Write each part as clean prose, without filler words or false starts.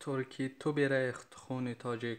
ترکی تو بیرخت خون تاجیک.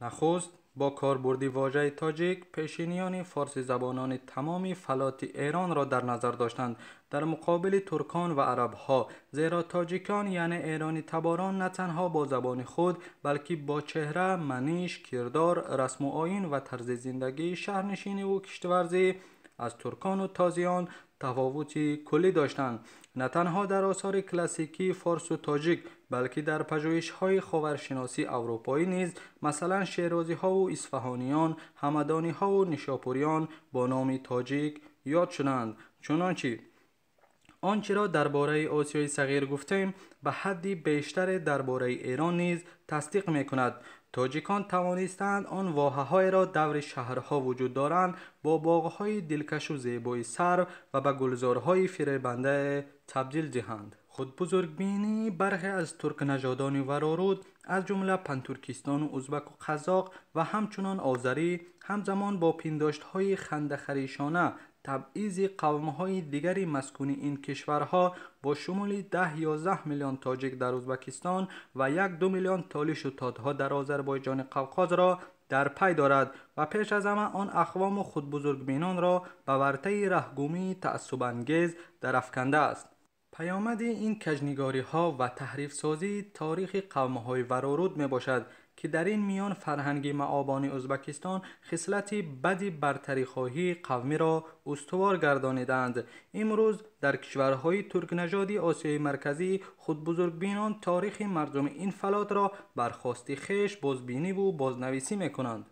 نخست با کاربردی واژه تاجیک پیشینیان فارسی زبانان تمامی فلات ایران را در نظر داشتند در مقابل ترکان و عربها، زیرا تاجیکان یعنی ایرانی تباران نه تنها با زبان خود بلکه با چهره، منیش، کردار، رسم و آیین و طرز زندگی شهرنشینی و کشاورزی از ترکان و تازیان تفاوتی کلی داشتند. نه تنها در آثار کلاسیکی فارس و تاجیک بلکه در پژوهش‌های خاورشناسی اروپایی نیز مثلا شیرازی‌ها و اصفهانیان، همدانی‌ها و نیشاپوریان با نام تاجیک یاد شدند. چنانچه آنچه را درباره آسیای صغیر گفتیم به حدی بیشتر درباره ایران نیز تصدیق می‌کند. تاجیکان توانستند آن واحه‌های را دور شهرها وجود دارند با باغ‌های دلکش و زیبای سرو و به گلزارهای فریبنده تبدیل دهند. خود بزرگبینی برخی از ترک نژادان ورارود از جمله پنترکیستان و ازبک و قزاق و همچنان آذری همزمان با پنداشت‌های خندخریشانه تبعیض قوم‌های دیگر مسکون این کشورها با شمول 10-11 میلیون تاجیک در ازبکستان و 1-2 میلیون تالش و تاتها در آذربایجان قوقاز را در پی دارد و پیش از همه آن اقوام و خود بزرگبینان را به ورطه رهگمی تعصب انگیز در افکنده است. پیامد این کژنگاری ها و تحریف سازی تاریخ قوم های ورارود می باشد که در این میان فرهنگ معابان ازبکستان خصلت بد برتری خواهی قومی را استوار گردانیدند. امروز در کشورهای ترک نژادی آسیای مرکزی خود بزرگبینان تاریخ مردم این فلات را برخواست خویش بازبینی و بازنویسی می کنند.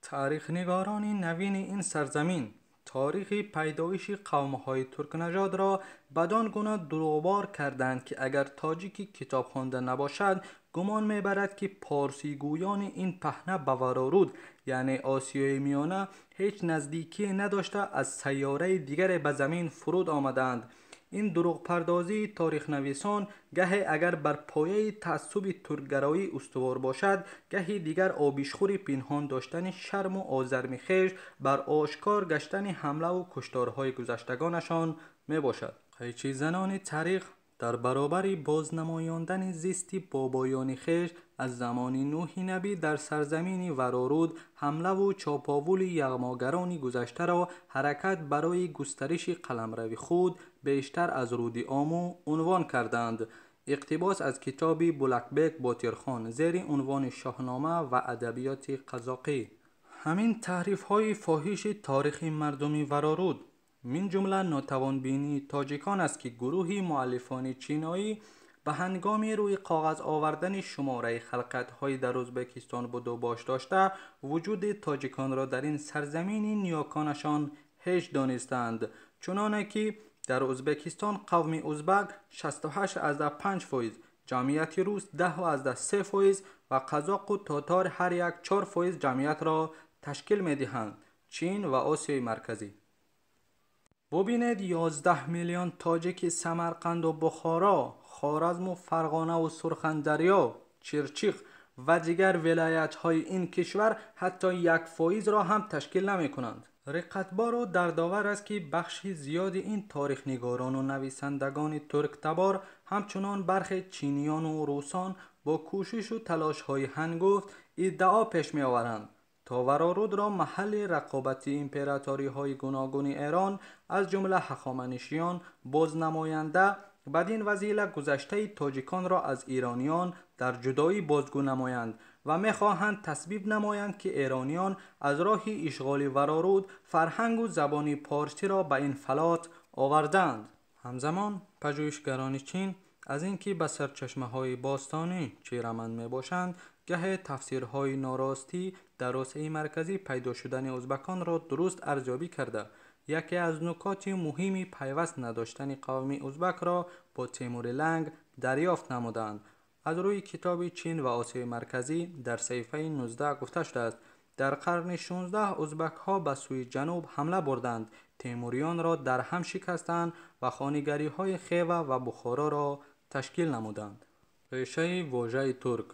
تاریخ نگاران نوین این سرزمین تاریخ پیدایش قوم‌های ترک نژاد را بدان گونه دروغبار کردند که اگر تاجیکی کتاب خوانده نباشد گمان میبرد که پارسی گویان این پهنه به ورارود یعنی آسیای میانه هیچ نزدیکی نداشته از سیاره دیگر به زمین فرود آمدند. این دروغ پردازی تاریخ نویسان گهی اگر بر پایه تعصب ترکگرایی استوار باشد گهی دیگر آبیشخوری پنهان داشتن شرم و آزرم خویش بر آشکار گشتن حمله و کشتارهای گذشتگانشان می باشد. قیچی زنان تاریخ در برابر بازنمایاندن زیستی بابایان خویش از زمان نوح نبی در سرزمین ورارود حمله و چاپاول یغماگران گذشته را حرکت برای گسترش قلمرو خود بیشتر از رود آمو عنوان کردند. اقتباس از کتاب بلکبک باتیرخان زیر عنوان شاهنامه و ادبیات قزاقی. همین تحریف های فاحش تاریخ مردم ورارود من جمله ناتوان بینی تاجیکان است که گروهی مؤلفان چینایی به هنگام روی کاغذ آوردن شماره خلقت‌های در ازبکستان بدو باش داشته وجود تاجیکان را در این سرزمین نیاکانشان هیچ دانستند. چنانه که در ازبکستان قوم ازبک 68.5%، جمعیت روس 10.3% و قزاق و تاتار هر یک 4% جمعیت را تشکیل می دهند. چین و آسیای مرکزی. ببینید 11 میلیون تاجیک سمرقند و بخارا، خوارزم و فرغانه و سرخندریا، چرچیخ و دیگر ولایت های این کشور حتی 1% را هم تشکیل نمی کنند. رقتبار و دردآور است که بخشی زیاد این تاریخ نگاران و نویسندگان ترک تبار همچنان برخی چینیان و روسان با کوشش و تلاش های هنگفت ادعا پیش می آورند تا ورارود را محل رقابت امپراتوری های گوناگون ایران از جمله هخامنشیان بازنماینده بدین وسیله گذشته تاجیکان را از ایرانیان در جدایی بازگو نمایند و میخواهند تثبیت نمایند که ایرانیان از راه اشغال ورارود فرهنگ و زبان پارسی را به این فلات آوردند. همزمان پژوهشگران چین از اینکه به سرچشمه های باستانی چیره‌مند می باشند گه تفسیرهای ناراستی در آسیای مرکزی پیدا شدن ازبکان را درست ارزیابی کرده یکی از نکات مهمی پیوست نداشتن قوم ازبک را با تیمور لنگ دریافت نمودند. از روی کتاب چین و آسیای مرکزی در صفحه 19 گفته شده است در قرن 16 ازبک ها به سوی جنوب حمله بردند، تیموریان را در هم شکستند و خانگری های خیوه و بخارا را تشکیل نمودند. ریشه واژه ترک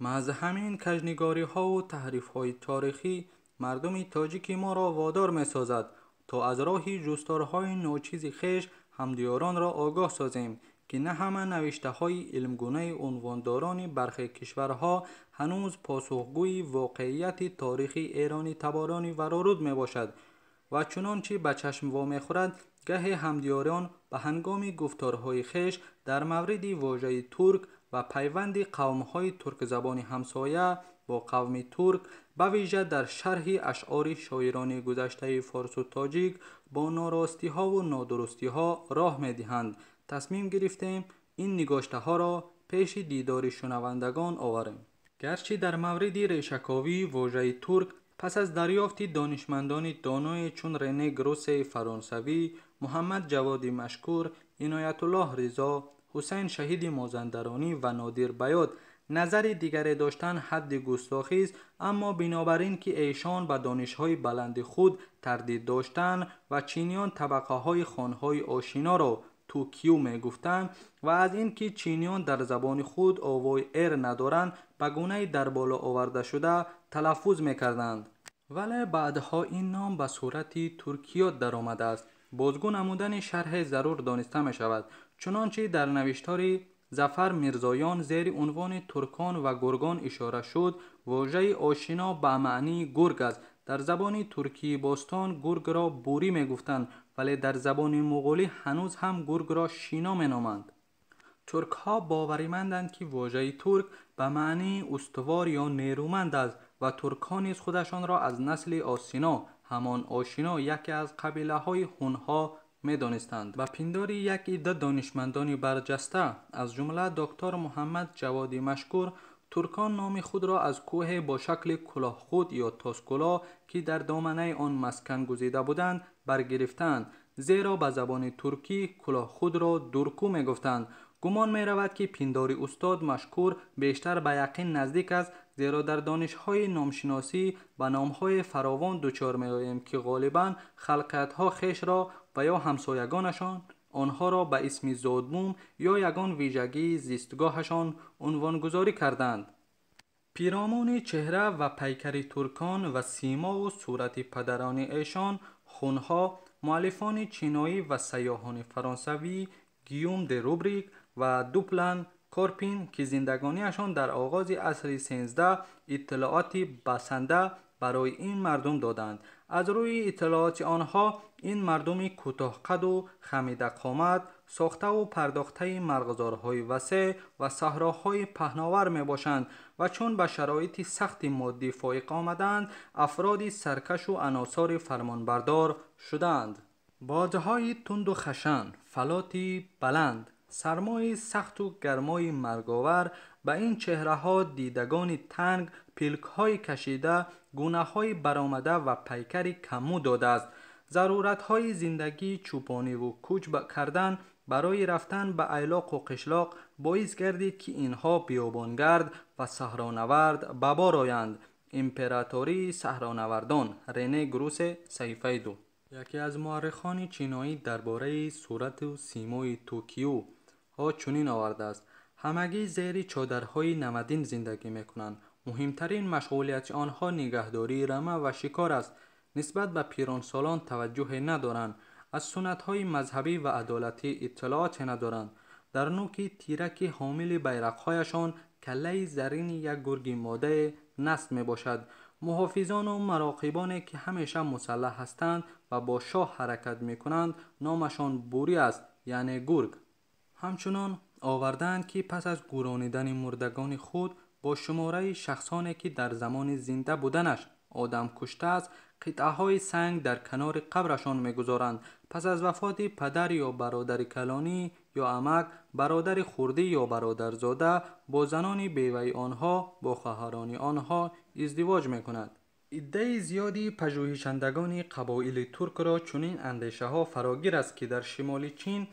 محض همین کژنگاری ها و تحریف های تاریخی مردم تاجیک ما را وادار می سازد تا از راه جستارهای ناچیز خویش همدیاران را آگاه سازیم که نه همه نوشته های علمگونه عنوانداران برخی کشورها هنوز پاسخگوی واقعیت تاریخی ایرانی تبارانی ورارود می باشد و چنانچه به چشم وامی خورد گه همدیاران به هنگام گفتارهای خیش در مورد واژه ترک و پیوند قومهای ترک زبان همسایه با قوم ترک به ویژه در شرح اشعار شاعران گذشته فارس و تاجیک با ناراستی ها و نادرستی ها راه می دهند. تصمیم گرفتیم این نگاشته ها را پیش دیدار شنوندگان آوریم. گرچه در مورد ریشه‌کاوی واژه ترک پس از دریافت دانشمندان دانای چون رنه گروس فرانسوی، محمد جواد مشکور، عنایت الله رضا، حسین شهید مازندرانی و نادر بیات نظر دیگری داشتن حد گستاخی است، اما بنابراین که ایشان به دانش‌های بلند خود تردید داشتند و چینیان طبقه های خانهای آشنا را توکیو می گفتند و از اینکه چینیان در زبان خود آوای ایر ندارند به گونه در بالا آورده شده تلفظ می کردند. ولی بعدها این نام به صورت ترکیات در آمده است. بازگو نمودن شرح ضرور دانسته می شود. چنانچه در نوشتار ظفر میرزایان زیر عنوان ترکان و گرگان اشاره شد، واژه آشنا به معنی گرگ است. در زبان ترکی باستان گرگ را بوری می گفتند، ولی در زبان مغولی هنوز هم گرگ را شینا می نامند. ترک ها باوریمندند که واژه ترک به معنی استوار یا نیرومند است و ترکان نیز خودشان را از نسل آسینا، همان آشنا، یکی از قبیله های هونها می دانستند. به پنداری یک عده دانشمندان برجسته از جمله دکتر محمد جواد مشکور، ترکان نام خود را از کوه با شکل کلاه خود یا تاسکلا که در دامنه آن مسکن گزیده بودند برگرفتند، زیرا به زبان ترکی کلاه خود را درکو می گفتند. گمان می رود که پنداری استاد مشکور بیشتر به یقین نزدیک است، زیرا در دانش‌های نامشناسی به نام‌های فراوان دچار می‌آییم که غالباً خلقیت‌ها خیش را و یا همسایگانشان آنها را به اسم زادبوم یا یگان ویژگی زیستگاهشان عنوان گذاری کردند. پیرامون چهره و پیکر ترکان و سیما و صورت پدران ایشان، خونها، مؤلفان چینایی و سیاحان فرانسوی گیوم د روبریک و دوپلن کارپین که زندگانیشان در آغاز عصر 13 اطلاعات بسنده برای این مردم دادند. از روی اطلاعات آنها این مردم کوتاه قد و خمیده قامت، ساخته و پرداخته مرغزارهای وسیع و صحراهای پهناور می باشند و چون به شرایط سخت مادی فائق آمدند افراد سرکش و عناصر فرمانبردار شدند. بادهای تند و خشن، فلاتی بلند، سرمای سخت و گرمای مرگاور به این چهره ها دیدگان تنگ، پیلک های کشیده، گونه های برآمده و پیکر کمو داده است. ضرورت های زندگی چوپانی و کوچ کردن برای رفتن به ایلاق و قشلاق باعث گردید که اینها بیابانگرد و صحرانورد به بار آیند. امپراتوری صحرانوردان، رنه گروس، صحیفه 2. یکی از مورخان چینایی درباره صورت و سیمای توکیو ها چنین آورده است: همگی زیر چادرهای نمدین زندگی میکنند. مهمترین مشغولیت آنها نگهداری رمه و شکار است. نسبت به پیرانسالان توجه ندارند. از سنت‌های مذهبی و عدالتی اطلاعات ندارند. در نوک تیرک حامل بیرق‌هایشان کله زرین یک گرگ ماده نصب می باشد. محافظان و مراقبانی که همیشه مسلح هستند و با شاه حرکت می کنند نامشان بوری است، یعنی گرگ. همچنان آوردند که پس از گورانیدن مردگان خود با شماره شخصانی که در زمان زنده بودنش آدم کشته است قطعه های سنگ در کنار قبرشان میگذارند. پس از وفات پدر یا برادر کلانی یا عمک، برادر خردی یا برادرزاده با زنان بیوه آنها با خواهران آنها ازدواج میکند. عده زیادی پژوهشندگان قبایل ترک را چنین اندیشه ها فراگیر است که در شمال چین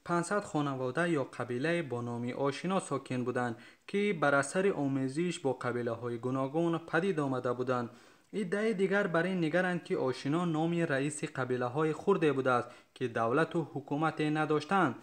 500 خانواده یا قبیله با نام آشنا ساکن بودند که بر اثر آمیزش با قبیله های گوناگون پدید آمده بودند. عده دیگر بر این نگرند که آشنا نام رئیس قبیله های خرد بوده است که دولت و حکومت نداشتند.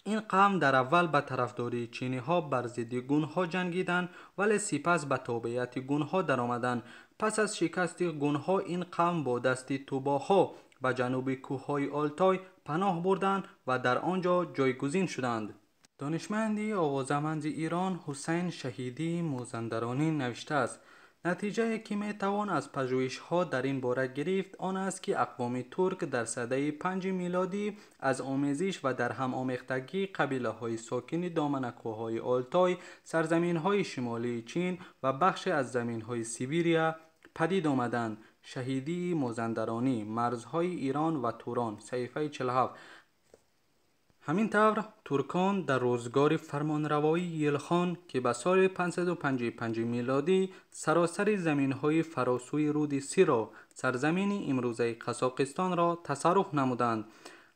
این قوم در اول به طرفداری چینی ها بر ضد گون ها جنگیدند، ولی سپس به تابعیت گون ها در آمدند. پس از شکست گون ها این قوم با دست توبا ها به جنوب کوههای آلتای پناه بردند و در آنجا جایگزین شدند. دانشمندی آوازمند ایران حسین شهیدی مازندرانی نوشته است: نتیجه که می توان از پژوهش‌ها در این باره گرفت آن است که اقوام ترک در سده 5 میلادی از آمیزش و در هم آمیختگی قبیله‌های ساکن دامن کوههای آلتای، سرزمین‌های شمالی چین و بخش از زمین‌های سیبیریا پدید آمدند. شهیدی مازندرانی، مرزهای ایران و توران، صفحه 47. همین طور ترکان در روزگار فرمانروایی یلخان که به سال 555 میلادی سراسر زمین‌های فراسوی رود سیرا، سرزمین امروزه قزاقستان را تصرف نمودند.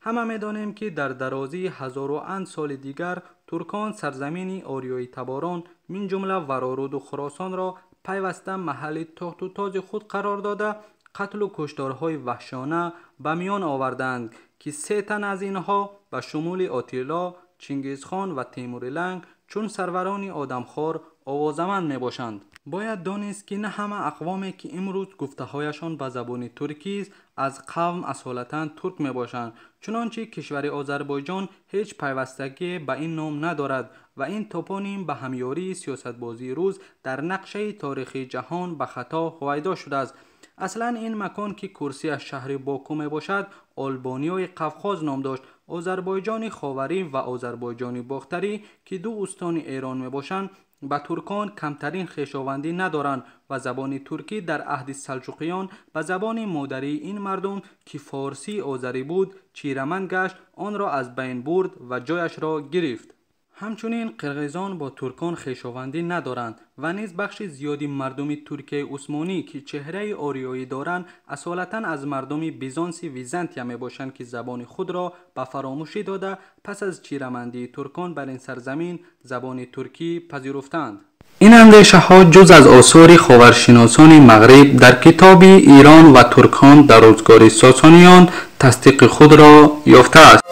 همه می‌دانیم که در درازی هزار و اند سال دیگر ترکان سرزمین آریایی تباران من جمله ورارود و خراسان را پیوسته محل تخت و تاج خود قرار داده قتل و کشتارهای وحشانه به میان آوردند که 3 تن از اینها به شمول آتیلا، چنگیزخان و تیمور لنگ چون سروران آدمخوار آوازمند می باشند. باید دانست که نه همه اقوامی که امروز گفته‌هایشان به زبان ترکی است از قوم اصالتاً ترک می باشند، چنانچه کشور آذربایجان هیچ پیوستگی به این نام ندارد و این توپونیم به همیاری سیاست‌بازی روز در نقشه تاریخی جهان به خطا هویدا شده است. اصلا این مکان که کرسی شهر باکو می باشد آلبانیای قفقاز نام داشت. آذربایجان خاوری و آذربایجان باختری که 2 استان ایران می باشند به ترکان کمترین خویشاوندی ندارند و زبان ترکی در عهد سلجوقیان به زبان مادری این مردم که فارسی آذری بود چیرمند گشت، آن را از بین برد و جایش را گرفت. همچنین قرقیزان با ترکان خویشاوندی ندارند و نیز بخش زیادی مردم ترکیه عثمانی که چهره آریایی دارند اصالتا از مردم بیزانسی ویزانتیا می باشند که زبان خود را به فراموشی داده پس از چیرمندی ترکان بر این سرزمین زبان ترکی پذیرفتند. این اندیشه ها جز از آثار خاورشناسان مغرب در کتاب ایران و ترکان در روزگار ساسانیان تصدیق خود را یافته است.